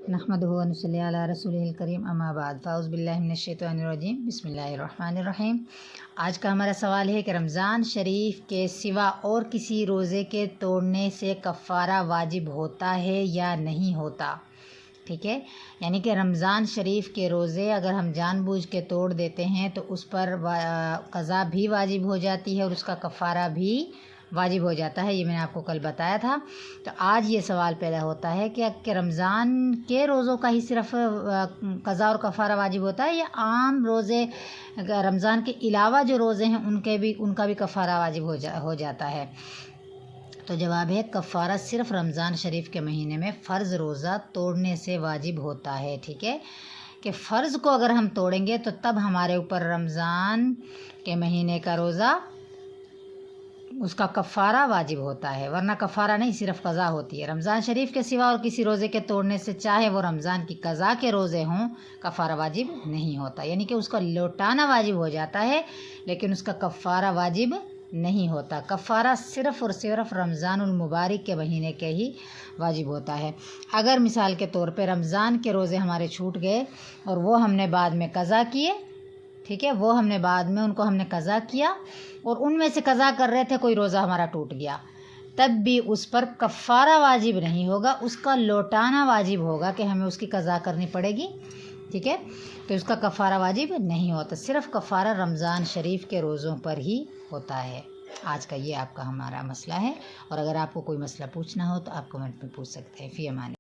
नहमदुहु व नसल्ली अला रसूलिहिल करीम अम्मा बाद फ़ाउज़ु बिल्लाहि मिनश्शैतानिर्रजीम बिस्मिल्लाहिर्रहमानिर्रहीम। आज का हमारा सवाल है कि रमज़ान शरीफ के सिवा और किसी रोज़े के तोड़ने से कफ़ारा वाजिब होता है या नहीं होता। ठीक है, यानी कि रमज़ान शरीफ के रोज़े अगर हम जानबूझ के तोड़ देते हैं तो उस पर क़ज़ा भी वाजिब हो जाती है और उसका कफ़ारा भी वाजिब हो जाता है। ये मैंने आपको कल बताया था। तो आज ये सवाल पैदा होता है कि रमज़ान के रोज़ों का ही सिर्फ क़ज़ा और कफ़ारा वाजिब होता है या आम रोज़े रमज़ान के अलावा जो रोज़े हैं उनका भी कफ़ारा वाजिब हो जाता है। तो जवाब है कफ़ारा सिर्फ रमज़ान शरीफ के महीने में फ़र्ज़ रोज़ा तोड़ने से वाजिब होता है। ठीक है, कि फ़र्ज़ को अगर हम तोड़ेंगे तो तब हमारे ऊपर रमज़ान के महीने का रोज़ा उसका कफ़ारा वाजिब होता है, वरना कफ़ारा नहीं, सिर्फ क़ज़ा होती है। रमज़ान शरीफ के सिवा और किसी रोज़े के तोड़ने से चाहे वो रमज़ान की क़ज़ा के रोज़े हों कफ़ारा वाजिब नहीं होता, यानी कि उसका लौटाना वाजिब हो जाता है लेकिन उसका कफ़ारा वाजिब नहीं होता। कफ़ारा सिर्फ़ और सिर्फ रमज़ानुल मुबारक के महीने के ही वाजिब होता है। अगर मिसाल के तौर पे रमज़ान के रोज़े हमारे छूट गए और वो हमने बाद में क़ज़ा किए, ठीक है, वो हमने बाद में उनको हमने क़ज़ा किया और उनमें से क़ज़ा कर रहे थे, कोई रोज़ा हमारा टूट गया, तब भी उस पर कफ़ारा वाजिब नहीं होगा, उसका लौटाना वाजिब होगा कि हमें उसकी क़ज़ा करनी पड़ेगी। ठीक है, तो उसका कफ़ारा वाजिब नहीं होता, सिर्फ़ कफ़ारा रमज़ान शरीफ के रोज़ों पर ही होता है। आज का ये आपका हमारा मसला है और अगर आपको कोई मसला पूछना हो तो आप कमेंट में पूछ सकते हैं। फ़ी अमान।